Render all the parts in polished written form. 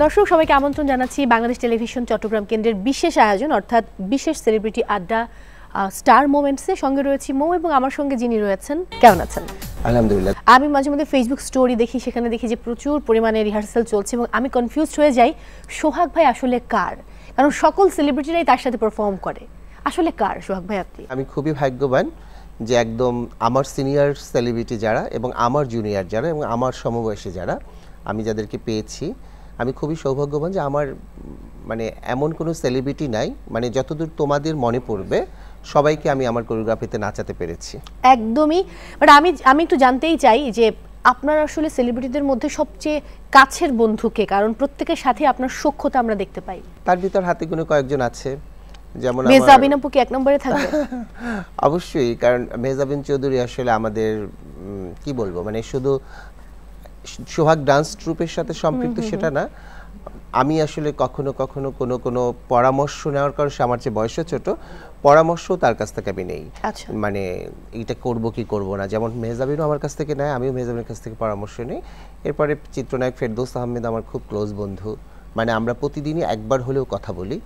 দর্শক সবাইকে আমন্ত্রণ জানাচ্ছি বাংলাদেশ টেলিভিশন চট্টগ্রাম কেন্দ্রের বিশেষ আয়োজন অর্থাৎ বিশেষ সেলিব্রিটি আড্ডা স্টার মোমেন্টসে। সঙ্গে রয়েছে মৌ এবং আমার সঙ্গে যিনি রয়েছেন। কেমন আছেন? আলহামদুলিল্লাহ। আমি মাঝে মধ্যে ফেসবুক স্টোরি দেখি, সেখানে দেখি যে প্রচুর পরিমাণে রিহার্সাল চলছে এবং আমি কনফিউজড হয়ে যাই সোহাগ ভাই আসলে কার, কারণ সকল সেলিব্রিটিরাই তার সাথে পারফর্ম করে। আসলে কার সোহাগ ভাই আপনি? আমি খুবই ভাগ্যবান যে একদম আমার সিনিয়র সেলিব্রিটি যারা এবং আমার জুনিয়র যারা এবং আমার সমবয়সী যারা, আমি যাদেরকে পেয়েছি, আমি খুবই সৌভাগ্যবান যে আমার মানে এমন কোনো সেলিব্রিটি নাই, মানে যতদূর তোমাদের মনে পড়বে সবাইকে আমি আমার কোরিওগ্রাফিতে নাচাতে পেরেছি। একদমই। বাট আমি একটু জানতেই চাই যে আপনার আসলে সেলিব্রিটিদের মধ্যে সবচেয়ে কাছের বন্ধুকে, কারণ প্রত্যেকের সাথে আপনার সখ্যতা আমরা দেখতে পাই। তার ভিতর হাতে গোনা কয়েকজন আছে, যেমন মেহজাবিন আপু কি এক নম্বরে থাকবে? অবশ্যই, কারণ মেহজাবিন চৌধুরী আসলে আমাদের কি বলবো, মানে শুধু সোহাগ ডান্স ট্রুপের সাথে সম্পৃক্ত সেটা না, আমি আসলে কখনো কখনো কোনো পরামর্শ নেওয়ার কারণে, আমার চেয়ে বয়সে ছোট, পরামর্শ তার কাছ থেকে আমি নেই। মানে এটা করব কি করব না, যেমন মেহজাবিনও আমার কাছ থেকে নেয়, আমিও মেহজাবিনের কাছ থেকে পরামর্শ নিই। এরপরে চিত্রনায়ক ফেরদৌস আহমেদ আমার খুব ক্লোজ বন্ধু, মানে আমরা প্রতিদিনই একবার হলেও কথা বলি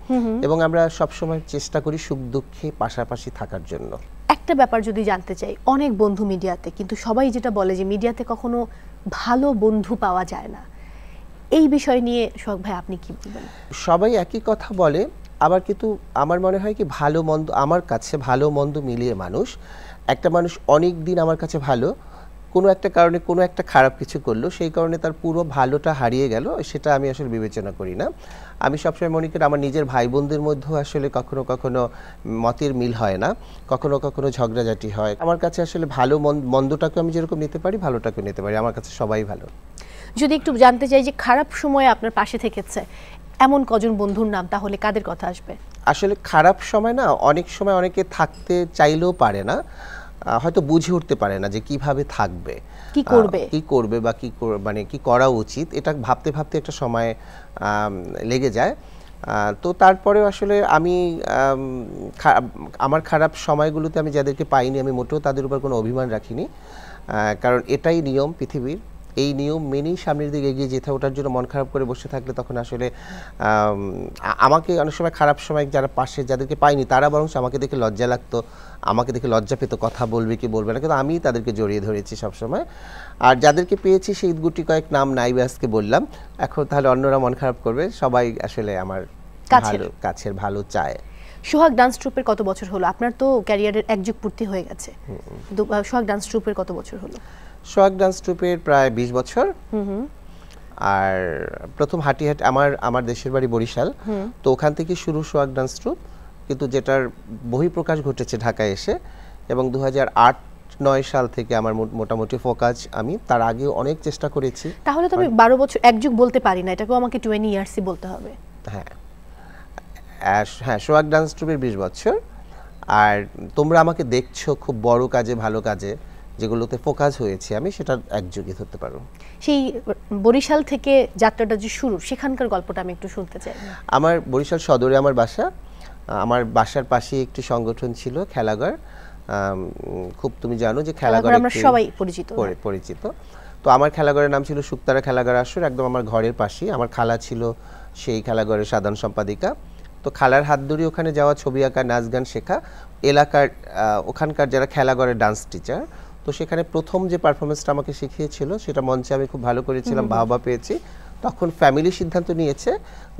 এবং আমরা সবসময় চেষ্টা করি সুখ দুঃখে পাশাপাশি থাকার জন্য। একটা ব্যাপার যদি জানতে চাই, অনেক বন্ধু মিডিয়াতে, কিন্তু সবাই যেটা বলে যে মিডিয়াতে কখনো ভালো বন্ধু পাওয়া যায় না, এই বিষয় নিয়ে সোহাগ ভাই আপনি কি বলবেন? সবাই একই কথা বলে, আবার কিন্তু আমার মনে হয় কি ভালো মন্দ, আমার কাছে ভালো মন্দ মিলিয়ে মানুষ, একটা মানুষ অনেক দিন আমার কাছে ভালো, কোনো একটা কারণে কোনো একটা খারাপ কিছু করলো, সেই কারণে তার পুরো ভালোটা হারিয়ে গেল, সেটা আমি আসলে বিবেচনা করি না। আমি সবসময় মনে করি আমার নিজের ভাই বোনদের মধ্যেও আসলে কখনো কখনো মতের মিল হয় না, কখনো কখনো ঝগড়াঝাটি হয়। আমার কাছে আসলে ভালো মন্দটাকে আমি যেরকম নিতে পারি, ভালোটাকে নিতে পারি, আমার কাছে সবাই ভালো। যদি একটু জানতে চাই যে খারাপ সময়ে আপনার পাশে থেকেছে এমন কজন বন্ধুর নাম, তাহলে কাদের কথা আসবে? আসলে খারাপ সময় না, অনেক সময় অনেকে থাকতে চাইলেও পারে না, হয়তো বুঝে উঠতে পারে না যে কিভাবে থাকবে, কি করবে বা মানে কি করা উচিত, এটা ভাবতে ভাবতে একটা সময় লেগে যায়। তো তারপরে আসলে আমি আমার খারাপ সময়গুলোতে আমি যাদেরকে পাইনি, আমি মোটেও তাদের উপর কোনো অভিমান রাখিনি, কারণ এটাই নিয়ম পৃথিবীর। এই নিয়ম মেনেই সামনের দিকে এগিয়ে যেতে, ওটার জন্য মন খারাপ করে বসে থাকলে তখন আসলে আমাকে অনেক সময় খারাপ সময় যারা পাশে যাদেরকে পাইনি, তারা বরং আমাকে দেখে লজ্জা লাগতো, আমাকে দেখে লজ্জা পেত, কথা বলবে কি বলবে না, কিন্তু আমি তাদেরকে জড়িয়ে ধরেছি সবসময়। আর যাদেরকে পেয়েছি সেই গুটি কয়েক নাম নাইবাসকে বললাম, এখন তাহলে অন্যরা মন খারাপ করবে, সবাই আসলে আমার কাছের ভালো চায়। সোহাগ ডান্স ট্রুপের কত বছর হলো? আপনার তো ক্যারিয়ারের এক যুগ পূর্তি হয়ে গেছে, সোহাগ ডান্স ট্রুপের কত বছর হলো? সোহাগ ডান্স ট্রুপের প্রায় 20 বছর। আর প্রথম হাটিহাট আমার দেশের বাড়ি বরিশাল, তো ওখান থেকে শুরু সোহাগ ডান্স ট্রুপ, কিন্তু যেটার বহিঃপ্রকাশ ঘটেছে ঢাকায় এসে, এবং 2008-9 সাল থেকে আমার মোটামুটি ফোকাস। আমি তার আগে অনেক চেষ্টা করেছি। তাহলে তো আমি 12 বছর এক যুগ বলতে পারি না, এটাকেও আমাকে 20 ইয়ার্সই বলতে হবে। হ্যাঁ হ্যাঁ, সোহাগ ডান্স ট্রুপের 20 বছর। আর তোমরা আমাকে দেখছো খুব বড় কাজে, ভালো কাজে, যেগুলোতে ফোকাস হয়েছে আমি, সেটা এক যুগে ধরতে পারো। সেই বরিশাল থেকে যাত্রাটা যে শুরু, সেখানকার গল্পটা আমি একটু শুনতে চাই। আমার বরিশাল সদরে আমার বাসা, আমার বাসার পাশে একটি সংগঠন ছিল খেলাঘর, খুব তুমি জানো যে খেলাঘর আমরা সবাই পরিচিত। তো আমার খেলাঘরের নাম ছিল শুক্তারা খেলাঘর আসর, একদম আমার ঘরের পাশেই। আমার খালা ছিল সেই খেলাঘরের সাধারণ সম্পাদিকা, তো খালার হাত ধরে ওখানে যাওয়া, ছবি আঁকা, নাচ গান শেখা, এলাকার ওখানকার যারা খেলাঘরের ডান্স টিচার, তো সেখানে প্রথম যে পারফরমেন্সটা আমাকে শিখিয়েছিল সেটা মঞ্চে আমি খুব ভালো করেছিলাম, বাহবা পেয়েছি। তখন ফ্যামিলি সিদ্ধান্ত নিয়েছে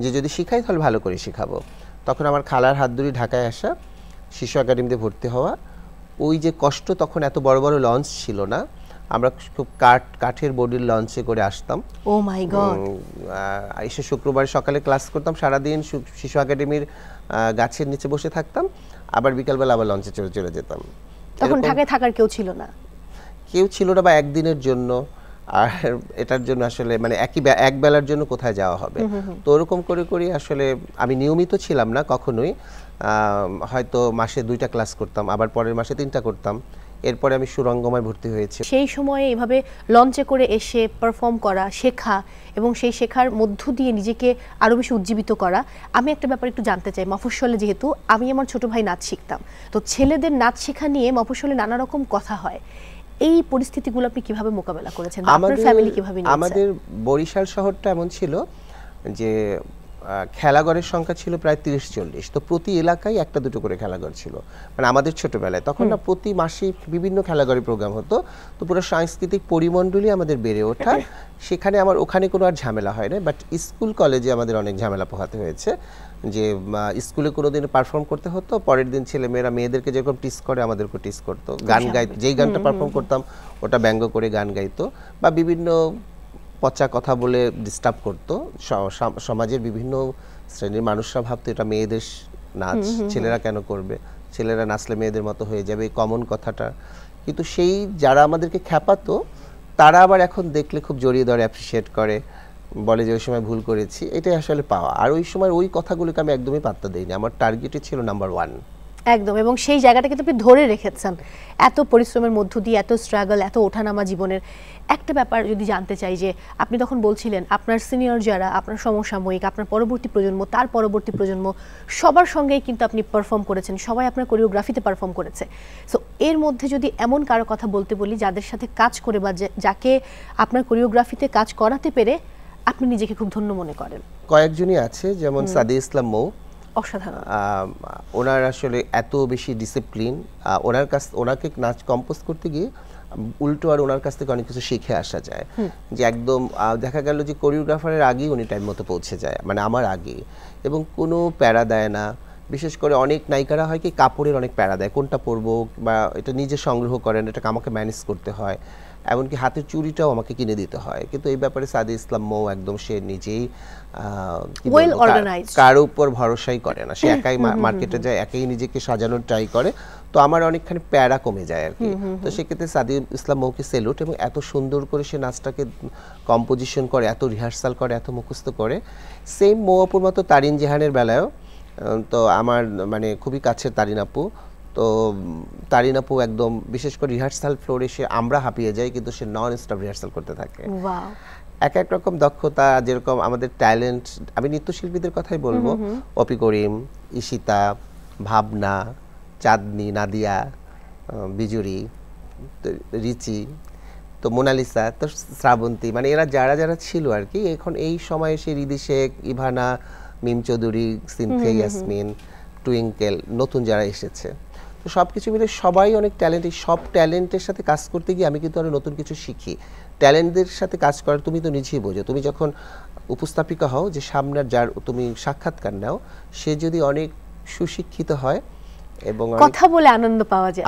যে যদি শিখাই তাহলে ভালো করে শিখাবো। তখন আমার খালার হাত ধরে ঢাকায় আসা, শিশু একাডেমিতে ভর্তি হওয়া, ওই যে কষ্ট, তখন এত বড় বড় লঞ্চ ছিল না, আমরা খুব কাঠের বডির লঞ্চে করে আসতাম। ও মাই গড! এসে শুক্রবার সকালে ক্লাস করতাম, সারাদিন শিশু একাডেমির গাছের নিচে বসে থাকতাম, আবার বিকালবেলা আবার লঞ্চে চলে যেতাম। তখন ঢাকায় থাকার কেউ ছিল না বা একদিনের জন্য, আর এটার জন্য আসলে মানে এক বেলার জন্য কোথায় যাওয়া হবে, তো ওরকম করে করে আসলে আমি নিয়মিত ছিলাম না কখনোই, হয়তো মাসে 2টা ক্লাস করতাম, আবার পরের মাসে 3টা করতাম, এরপরে আমি সুরঙ্গমায় ভর্তি হয়েছি। সেই সময়ে এভাবে লঞ্চে করে এসে পারফর্ম করা, শেখা এবং সেই শেখার মধ্য দিয়ে নিজেকে আরো বেশি উজ্জীবিত করা। আমি একটা ব্যাপার একটু জানতে চাই, মফস্বলে যেহেতু আমি আমার ছোট ভাই নাচ শিখতাম, তো ছেলেদের নাচ শেখা নিয়ে মফস্বলে নানা রকম কথা হয়, এই পরিস্থিতিগুলো আপনি কিভাবে মোকাবেলা করেছেন, আপনার ফ্যামিলি কিভাবে নিয়েছে? আমাদের বরিশাল শহরটা এমন ছিল যে খেলাঘরের সংখ্যা ছিল প্রায় 30-40, তো প্রতি এলাকায় একটা দুটো করে খেলাঘর ছিল। মানে আমাদের ছোটবেলায় তখন না প্রতি মাসে বিভিন্ন খেলাঘরে প্রোগ্রাম হতো, তো পুরো সাংস্কৃতিক পরিমণ্ডলই আমাদের বেড়ে ওঠা। সেখানে আমার ওখানে কোনো আর ঝামেলা হয় না, বাট স্কুল কলেজে আমাদের অনেক ঝামেলা পোহাতে হয়েছে। যে স্কুলে কোনো দিন পারফর্ম করতে হতো, পরের দিন ছেলেমেয়েরা মেয়েদেরকে যেরকম টিস করে আমাদেরকে টিস করতো, গান গাইতো, যেই গানটা পারফর্ম করতাম ওটা ব্যঙ্গ করে গান গাইতো, বা বিভিন্ন পচা কথা বলে ডিস্টার্ব করতো। সমাজের বিভিন্ন শ্রেণীর মানুষরা ভাবতো এটা মেয়েদের নাচ, ছেলেরা কেন করবে, ছেলেরা নাচলে মেয়েদের মতো হয়ে যাবে, এই কমন কথাটা। কিন্তু সেই যারা আমাদেরকে খ্যাপাতো তারা আবার এখন দেখলে খুব জড়িয়ে ধরে, অ্যাপ্রিসিয়েট করে, বলে যে ওই সময় ভুল করেছি। এটাই আসলে পাওয়া। আর ওই সময় ওই কথাগুলোকে আমি একদমই পাত্তা দিইনি, আমার টার্গেটই ছিল নাম্বার 1। একদম, এবং সেই জায়গাটা কিন্তু আপনি ধরে রেখেছেন এত পরিশ্রমের মধ্য দিয়ে, এত স্ট্রাগল, এত ওঠানামা জীবনের। একটা ব্যাপার যদি জানতে চাই, যে আপনি তখন বলছিলেন আপনার সিনিয়র যারা, আপনার সমসাময়িক, আপনার পরবর্তী প্রজন্ম, তার পরবর্তী প্রজন্ম, সবার সঙ্গেই কিন্তু আপনি পারফর্ম করেছেন, সবাই আপনার কোরিওগ্রাফিতে পারফর্ম করেছে। সো এর মধ্যে যদি এমন কারো কথা বলতে বলি যাদের সাথে কাজ করে বা যাকে আপনার কোরিওগ্রাফিতে কাজ করাতে পেরে আপনি নিজেকে খুব ধন্য মনে করেন? কয়েকজনই আছে, যেমন সাদি ইসলাম মৌ, অসাধারণ। ওনার আসলে এত বেশি ডিসিপ্লিন, ওনাকে নাচ কম্পোজ করতে গিয়ে উল্টো আর ওনার কাছ থেকে অনেক কিছু শিখে আসা যায়। যে একদম দেখা গেল যে কোরিওগ্রাফারের আগেই উনি টাইম মতো পৌঁছে যায়, মানে আমার আগে, এবং কোনো প্যারা দেয় না। বিশেষ করে অনেক নায়িকারা হয় কি কাপড়ের অনেক প্যারা দেয়, কোনটা পরবো, বা এটা নিজে সংগ্রহ করেন, এটাকে আমাকে ম্যানেজ করতে হয়, এমনকি হাতের চুড়িটাও আমাকে কিনে দিতে হয়। কিন্তু এই ব্যাপারে সাদি ইসলাম মৌ একদম সে নিজেই কারো উপর ভরসাই করে না, সে একাই মার্কেটে যায়, একাই নিজেকে সাজানোর ট্রাই করে। তো আমার অনেকখানি প্যারা কমে যায় আর কি। তো সেক্ষেত্রে সাদি ইসলাম মৌকে সেলুট, এবং এত সুন্দর করে সে নাচটাকে কম্পোজিশন করে, এত রিহার্সাল করে, এত মুখস্থ করে। সেম মৌ আপুর মতো তারিন জেহানের বেলায়ও তো আমার মানে খুবই কাছের তারিন আপু। তো তারিন আপু একদম বিশেষ করে রিহার্সাল ফ্লোরে সে আমরা হাঁপিয়ে যাই, কিন্তু সে নন স্টপ রিহার্সাল করতে থাকে। এক এক রকম দক্ষতা, যেরকম আমাদের ট্যালেন্ট, আমি নৃত্যশিল্পীদের কথাই বলবো, অপি করিম, ঈশিতা, ভাবনা, চাঁদনি, নাদিয়া, বিজুরি, রিচি, তো মোনালিসা, তো শ্রাবন্তী, মানে এরা যারা যারা ছিল আর কি, এখন এই সময়ে সে রিদি শেখ, ইভানা, মিম চৌধুরী, সিনথিয়া ইয়াসমিন, টুইঙ্কেল, নতুন যারা এসেছে, তো সব কিছু মিলে সবাই অনেক ট্যালেন্ট। এই সব ট্যালেন্টের সাথে কাজ করতে গিয়ে আমি কিন্তু আরও নতুন কিছু শিখি। ট্যালেন্টদের সাথে কাজ করার তুমি তো নিজেই বোঝো, তুমি যখন উপস্থাপিকা হও, যে সামনের যার তুমি সাক্ষাৎকার নাও, সে যদি অনেক সুশিক্ষিত হয় এবং কথা বলে আনন্দ পাওয়া যায়,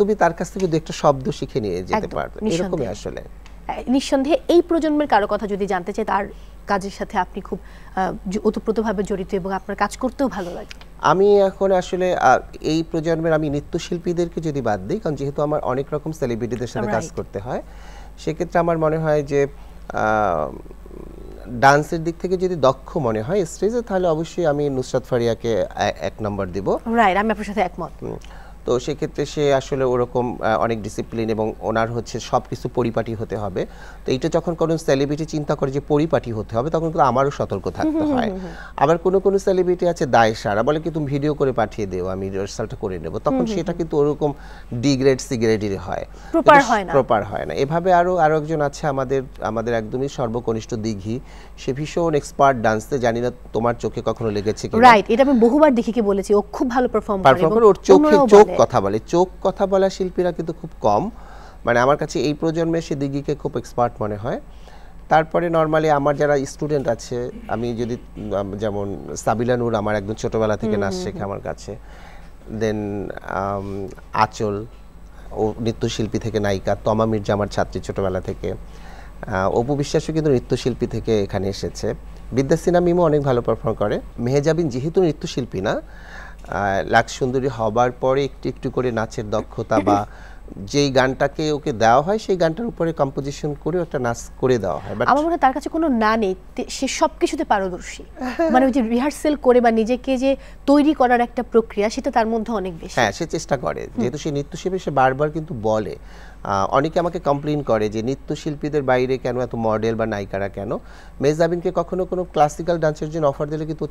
তুমি তার কাছ থেকে দু একটা শব্দ শিখে নিয়ে যেতে পারবে। এরকমই আসলে নিঃসন্দেহে এই প্রজন্মের কারো কথা যদি জানতে চাই, তার কাজের সাথে আপনি খুব ওতপ্রোতভাবে জড়িত এবং আপনার কাজ করতেও ভালো লাগে। আমি এখন আসলে এই প্রজন্মের আমি নৃত্যশিল্পীদেরকে যদি বাদ দিই, কারণ যেহেতু আমার অনেক রকম সেলিব্রিটিদের সাথে কাজ করতে হয়, সেক্ষেত্রে আমার মনে হয় যে ডান্সের দিক থেকে যদি দক্ষ মনে হয় স্টেজে, তাহলে অবশ্যই আমি নুসরাত ফারিয়াকে 1 নম্বর দিব। রাইট, আমি আপনার সাথে একমত। তো সেক্ষেত্রে সে আসলে ওরকম অনেক ডিসিপ্লিন, এবং ওনার হচ্ছে সব কিছু পরিপাটি হতে হবে। তো এইটা যখন কোনো সেলিব্রিটি চিন্তা করে যে পরিপাটি হতে হবে, তখন কিন্তু আমারও সতর্ক থাকতে হয়। আবার কোনো কোনো সেলিব্রিটি আছে দায় সারা, বলে কি তুমি ভিডিও করে পাঠিয়ে দেও, আমি রিহার্সালটা করে নেব, তখন সেটা কিন্তু ওরকম ডিগ্রেড সিগ্রেডের হয়, প্রপার হয় না। এভাবে আরও একজন আছে আমাদের একদমই সর্বকনিষ্ঠ দিঘি, সে ভীষণ এক্সপার্ট ডান্সে, জানি না তোমার চোখে কখনো লেগেছে কিনা। রাইট, এটা আমি বহুবার দিঘিকে বলেছি, ও খুব ভালো পারফর্ম করে, ওর চোখ কথা বলে। চোখ কথা বলা শিল্পীরা কিন্তু খুব কম, মানে আমার কাছে এই প্রজন্মে সে দিঘিকে খুব এক্সপার্ট মনে হয়। তারপরে নর্মালি আমার যারা স্টুডেন্ট আছে, আমি যদি যেমন সাবিলা নূর আমার একদম ছোটবেলা থেকে নাচ শেখে আমার কাছে, দেন আঁচল, ও নৃত্যশিল্পী থেকে নায়িকা, তমা মির্জা আমার ছাত্রী ছোটবেলা থেকে, অপু বিশ্বাসও কিন্তু নৃত্যশিল্পী থেকে এখানে এসেছে, বিদ্যা সিনহা মিমও অনেক ভালো পারফর্ম করে। মেহেজাবিন যেহেতু নৃত্যশিল্পী না, লাখ সুন্দরী হবার পরে একটু একটু করে নাচের দক্ষতা বা যেই গানটাকে ওকে দেওয়া হয় সেই গানটার উপরে কম্পোজিশন করে একটা নাচ করে দেওয়া হয়। আমার মনে হয় তার কাছে কোনো না নেই, সে সব কিছুতে পারদর্শী। মানে ওই যে রিহার্সেল করে বা নিজেকে যে তৈরি করার একটা প্রক্রিয়া, সেটা তার মধ্যে অনেক বেশি। হ্যাঁ, সে চেষ্টা করে, যেহেতু সে নৃত্যশিল্পী, সে বারবার কিন্তু বলে, অনেকে আমাকে কমপ্লেইন করে যে নৃত্যশিল্পীদের বাইরে কেন এত মডেল বা নায়িকারা কেন। মেহজাবিনকে কখনো কোনো ক্লাসিক্যাল ডান্সের জন্য অফার দিলে কিন্তু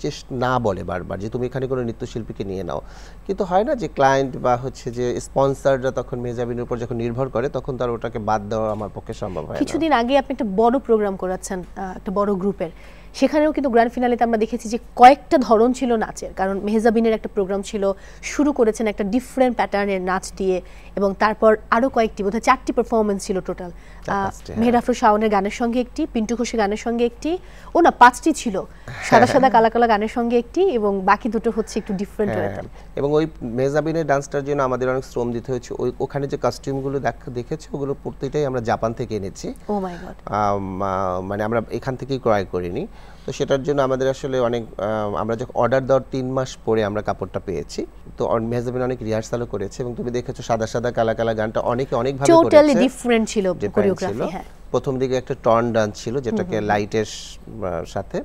না বলে বারবার যে তুমি এখানে কোনো নৃত্যশিল্পীকে নিয়ে নাও, কিন্তু হয় না যে ক্লায়েন্ট বা হচ্ছে যে স্পন্সররা তখন মেহজাবিনের উপর যখন নির্ভর করে, তখন তার ওটাকে বাদ দেওয়া আমার পক্ষে সম্ভব হয় না। কিছুদিন আগে আপনি একটা বড় প্রোগ্রাম করাচ্ছেন একটা বড় গ্রুপের, সেখানেও কিন্তু গ্র্যান্ড ফিনালেতে আমরা দেখেছি যে কয়েকটা ধরন ছিল নাচের, কারণ মেহজাবিনের একটা প্রোগ্রাম ছিল, শুরু করেছেন একটা ডিফারেন্ট প্যাটার্নের নাচ দিয়ে, এবং তারপর আরও কয়েকটি বোধহয় 4টি পারফরমেন্স ছিল টোটাল। মেহের আফরোজ শাওনের গানের সঙ্গে একটি, পিন্টু ঘোষের গানের সঙ্গে একটি, ও না 5টি ছিল, সাদা সাদা কালা কালা গানের সঙ্গে একটি, এবং বাকি দুটো হচ্ছে একটু ডিফারেন্ট হয়েছে। এবং ওই মেহজাবিনের ডান্সটার জন্য আমাদের অনেক শ্রম দিতে হয়েছে। ওখানে যে কস্টিউমগুলো দেখেছো ওগুলো প্রত্যেকটাই আমরা জাপান থেকে এনেছি। ও মাই গড। মানে আমরা এখান থেকেই ক্রয় করিনি। তো সেটার জন্য আমাদের আসলে অনেক, আমরা যখন অর্ডার দেওয়ার 3 মাস পরে আমরা কাপড়টা পেয়েছি। তো মেহজাবিন অনেক রিহার্সালও করেছে, এবং তুমি দেখেছো সাদা সাদা কালা কালা গানটা অনেকে অনেকভাবে করেছে, টোটালি ডিফারেন্ট ছিল কোরিওগ্রাফি। হ্যাঁ, প্রথম দিকে একটা টর্ন ডান্স ছিল যেটাকে লাইটের সাথে।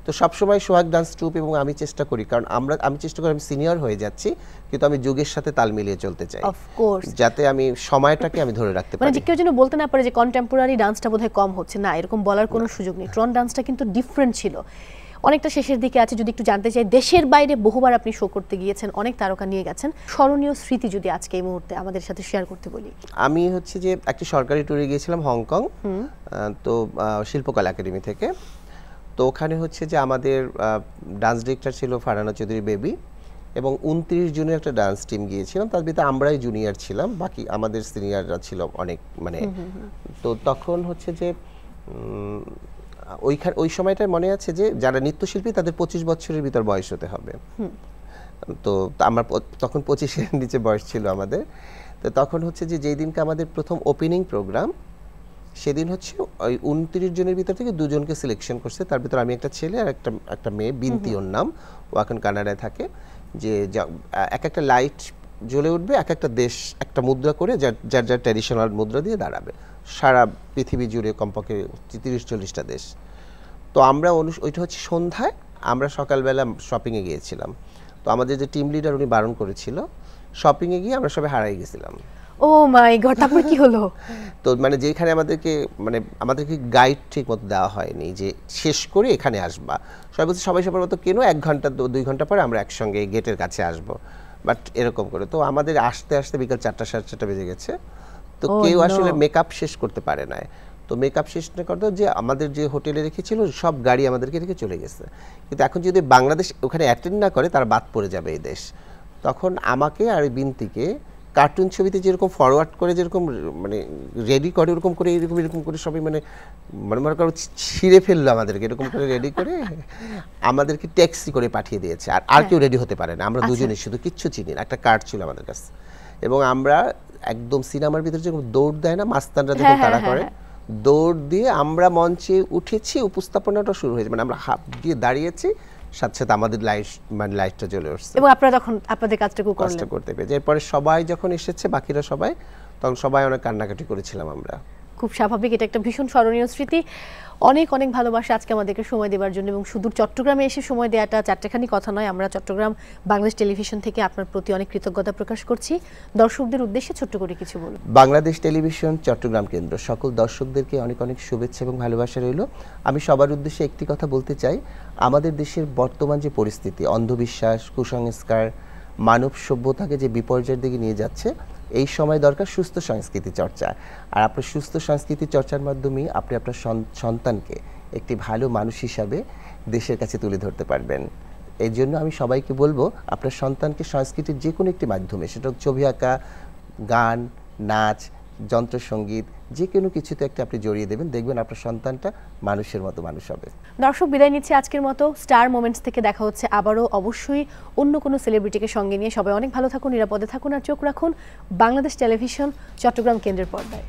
তো সবসময় সোহাগ ডান্স ট্রুপ এবং আমি চেষ্টা করি, কারণ আমি চেষ্টা করি, আমি সিনিয়র হয়ে যাচ্ছি কিন্তু আমি যুগের সাথে তাল মিলিয়ে চলতে চাই, অফ কোর্স, যাতে আমি সময়টাকে আমি ধরে রাখতে পারি। মানে যে কেউ যেন বলতে না পারে যে কন্টেম্পোরারি ডান্সটা বোধহয় কম হচ্ছে, না, এরকম বলার কোনো সুযোগ নেই। ট্রন ডান্সটা কিন্তু ডিফারেন্ট ছিল, অনেকটা শেষের দিকে আছে। যদি একটু জানতে চাই, দেশের বাইরে বহুবার আপনি শো করতে গিয়েছেন, অনেক তারকা নিয়ে গেছেন, স্মরণীয় স্মৃতি যদি আজকে এই মুহূর্তে আমাদের সাথে শেয়ার করতে বলি। আমি হচ্ছে যে একটি সরকারি ট্যুরে গিয়েছিলাম হংকং, তো শিল্পকলা একাডেমি থেকে। তো ওখানে হচ্ছে যে আমাদের ডান্স ডিরেক্টর ছিল ফারহানা চৌধুরী বেবি, এবং 29 জনের একটা ডান্স টিম গিয়েছিলাম, তার ভিতরে আমরাই জুনিয়র ছিলাম, বাকি আমাদের সিনিয়ররা ছিল অনেক, মানে তো তখন হচ্ছে যে ওই সময়টায় মনে আছে যে যারা নৃত্যশিল্পী তাদের 25 বছরের ভিতর বয়স হতে হবে। তো আমরা তখন 25-এর নিচে বয়স ছিল আমাদের। তো তখন হচ্ছে যে যেই দিনকে আমাদের প্রথম ওপেনিং প্রোগ্রাম, সেদিন হচ্ছে ওই 29 জনের ভিতর থেকে 2 জনকে সিলেকশন করছে, তার ভিতর আমি একটা ছেলে আর একটা মেয়ে, বিনতি ওর নাম, ও এখন কানাডায় থাকে। যে এক একটা লাইট জ্বলে উঠবে, এক একটা দেশ একটা মুদ্রা করে, যার যার ট্র্যাডিশনাল মুদ্রা দিয়ে দাঁড়াবে, সারা পৃথিবী জুড়ে কমপক্ষে 30-40টা দেশ। তো আমরা ওইটা হচ্ছে সন্ধ্যায়, আমরা সকালবেলা শপিংয়ে গিয়েছিলাম। তো আমাদের যে টিম লিডার উনি বারণ করেছিল, শপিংয়ে গিয়ে আমরা সবাই হারাই গেছিলাম। ও মাই গড, তারপর কি হলো? তো মানে যেখানে আমাদেরকে গাইড ঠিক মতো দেওয়া হয়নি যে শেষ করে এখানে আসবা, সবাই বলছে সবাই সবার মতো কেন 1 ঘন্টা 2 ঘন্টা পরে আমরা একসঙ্গে গেটের কাছে আসব, বাট এরকম করে। তো আমাদের আসতে আসতে বিকাল 4টা 4:30 বেজে গেছে। তো কেউ আসলে মেকআপ শেষ করতে পারে না। তো মেকআপ শেষ না করতে, যে আমাদের যে হোটেলে রেখেছিল সব গাড়ি আমাদেরকে রেখে চলে গেছে, কিন্তু এখন যদি বাংলাদেশ ওখানে অ্যাটেন্ড না করে তারা বাদ পড়ে যাবে এই দেশ। তখন আমাকে আর বিনতিকে কার্টুন ছবিতে যেরকম ফরওয়ার্ড করে, যেরকম মানে রেডি করে, ওরকম করে এরকম করে সবাই মানে মনে করো ছিঁড়ে ফেললো আমাদেরকে, এরকম করে রেডি করে আমাদেরকে ট্যাক্সি করে পাঠিয়ে দিয়েছে। আর কেউ রেডি হতে পারে না, আমরা দুজনেই শুধু, কিচ্ছু চিনি না, একটা কার্ড ছিল আমাদের কাছে। এবং আমরা একদম সিনেমার ভিতরে যেরকম দৌড় দেয় না মাস্তানরা, যখন তারা করে, দৌড় দিয়ে আমরা মঞ্চে উঠেছি, উপস্থাপনাটা শুরু হয়েছে, মানে আমরা হাত দিয়ে দাঁড়িয়েছি, সাথে সাথে আমাদের লাইটটা জ্বলে উঠছে, এবং আপনারা তখন আপনাদের কাজটুকু করতে পেরেছি। এরপরে সবাই যখন এসেছে, বাকিরা সবাই, তখন সবাই অনেক কান্নাকাটি করেছিলাম আমরা। খুব স্বাভাবিক, এটা একটা ভীষণ স্মরণীয় স্মৃতি। অনেক অনেক ভালোবাসা আজকে আমাদেরকে সময় দেওয়ার জন্য, এবং সুদূর চট্টগ্রামে এসে সময় দেওয়াটা চারটেখানি কথা নয়। আমরা চট্টগ্রাম বাংলাদেশ টেলিভিশন থেকে আপনার প্রতি অনেক কৃতজ্ঞতা প্রকাশ করছি। দর্শকদের উদ্দেশ্যে ছোট্ট করে কিছু বলুন। বাংলাদেশ টেলিভিশন চট্টগ্রাম কেন্দ্র সকল দর্শকদেরকে অনেক অনেক শুভেচ্ছা এবং ভালোবাসা রইল। আমি সবার উদ্দেশ্যে একটি কথা বলতে চাই, আমাদের দেশের বর্তমান যে পরিস্থিতি, অন্ধবিশ্বাস, কুসংস্কার, মানব সভ্যতাকে যে বিপর্যয়ের দিকে নিয়ে যাচ্ছে, এই সময় দরকার সুস্থ সংস্কৃতি চর্চা। আর আপনার সুস্থ সংস্কৃতি চর্চার মাধ্যমে আপনি আপনার সন্তানকে একটি ভালো মানুষ হিসাবে দেশের কাছে তুলে ধরতে পারবেন। এই জন্য আমি সবাইকে বলবো, আপনার সন্তানকে সংস্কৃতির যে কোনো একটি মাধ্যমে, সেটা ছবি আঁকা, গান, নাচ, যন্ত্রসঙ্গীত, যে কোনো কিছুতে একটা আপনি জড়িয়ে দেবেন, দেখবেন আপনার সন্তানটা মানুষের মতো মানুষ হবে। দর্শক, বিদায় নিচ্ছে আজকের মতো। স্টার মোমেন্টস থেকে দেখা হচ্ছে আবারও, অবশ্যই অন্য কোনো সেলিব্রিটিকে সঙ্গে নিয়ে। সবাই অনেক ভালো থাকুন, নিরাপদে থাকুন, আর চোখ রাখুন বাংলাদেশ টেলিভিশন চট্টগ্রাম কেন্দ্রের পর্দায়।